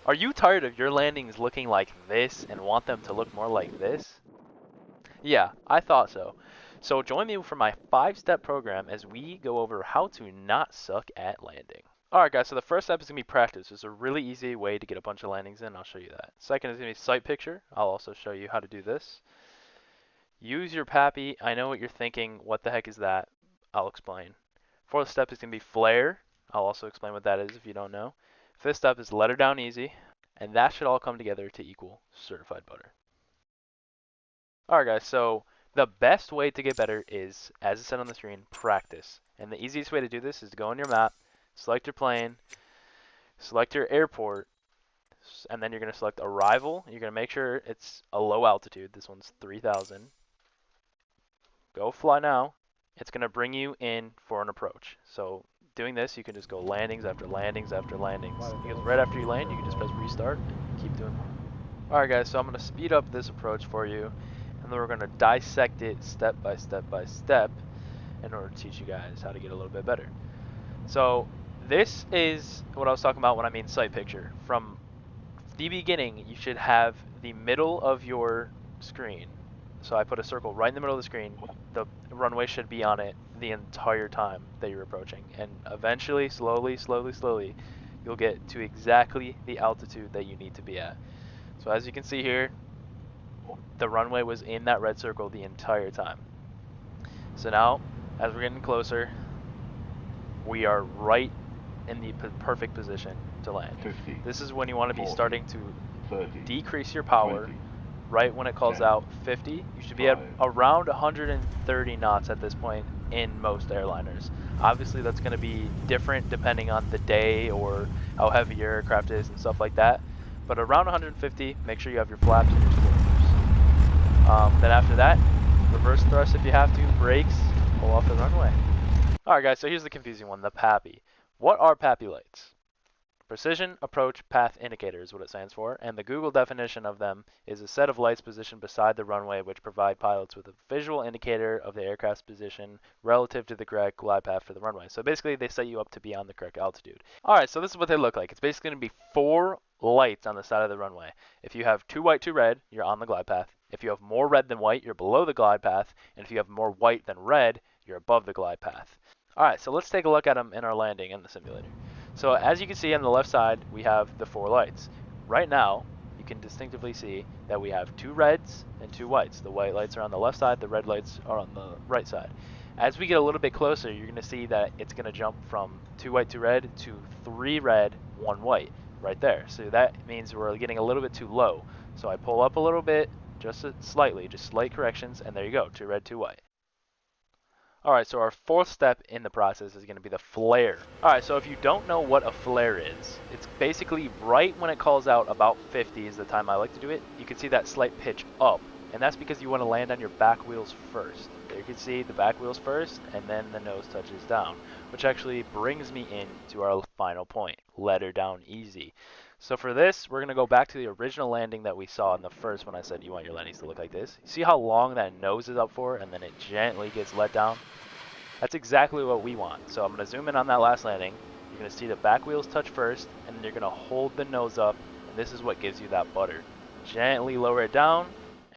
Are you tired of your landings looking like this and want them to look more like this? Yeah, I thought so. So join me for my 5-step program as we go over how to not suck at landing. Alright guys, so the first step is going to be practice. It's a really easy way to get a bunch of landings in. I'll show you that. Second is going to be sight picture. I'll also show you how to do this. Use your PAPI. I know what you're thinking. What the heck is that? I'll explain. Fourth step is going to be flare. I'll also explain what that is if you don't know. Fifth step is let her down easy. And that should all come together to equal certified butter. Alright guys, so the best way to get better is, as it said on the screen, practice. And the easiest way to do this is to go on your map, select your plane, select your airport, and then you're going to select arrival. You're going to make sure it's a low altitude. This one's 3,000. Go fly now. It's going to bring you in for an approach. So doing this, you can just go landings after landings after landings. Because right after you land, you can just press restart and keep doing more. Alright guys, so I'm going to speed up this approach for you. And then we're going to dissect it step by step by step in order to teach you guys how to get a little bit better. So this is what I was talking about when I mean sight picture. From the beginning, you should have the middle of your screen. So I put a circle right in the middle of the screen. The runway should be on it the entire time that you're approaching. And eventually, slowly, you'll get to exactly the altitude that you need to be at. So as you can see here, the runway was in that red circle the entire time. So now, as we're getting closer, we are right in the perfect position to land. 50, this is when you want to be 40, starting to 30, decrease your power. 20, Right when it calls 10, out 50, you should be at 5, around 130 knots at this point in most airliners. Obviously that's going to be different depending on the day or how heavy your aircraft is and stuff like that. But around 150, make sure you have your flaps and your spoilers. Then after that, reverse thrust if you have to, brakes, pull off the runway. Alright guys, so here's the confusing one, the PAPI. What are PAPI lights? Precision Approach Path Indicator is what it stands for, and the Google definition of them is a set of lights positioned beside the runway which provide pilots with a visual indicator of the aircraft's position relative to the correct glide path for the runway. So basically they set you up to be on the correct altitude. Alright, so this is what they look like. It's basically going to be 4 lights on the side of the runway. If you have 2 white, 2 red, you're on the glide path. If you have more red than white, you're below the glide path. And if you have more white than red, you're above the glide path. Alright, so let's take a look at them in our landing in the simulator. So as you can see on the left side, we have the 4 lights. Right now, you can distinctively see that we have 2 reds and 2 whites. The white lights are on the left side, the red lights are on the right side. As we get a little bit closer, you're going to see that it's going to jump from 2 white, 2 red to 3 red, 1 white right there. So that means we're getting a little bit too low. So I pull up a little bit, just slightly, just slight corrections, and there you go, 2 red, 2 white. Alright, so our 4th step in the process is going to be the flare. Alright, so if you don't know what a flare is, it's basically right when it calls out about 50 is the time I like to do it. You can see that slight pitch up, and that's because you want to land on your back wheels first. There you can see the back wheels first, and then the nose touches down, which actually brings me in to our final point, let her down easy. So for this, we're going to go back to the original landing that we saw in the first when I said you want your landings to look like this. See how long that nose is up for, and then it gently gets let down? That's exactly what we want. So I'm going to zoom in on that last landing. You're going to see the back wheels touch first, and then you're going to hold the nose up, and this is what gives you that butter. Gently lower it down,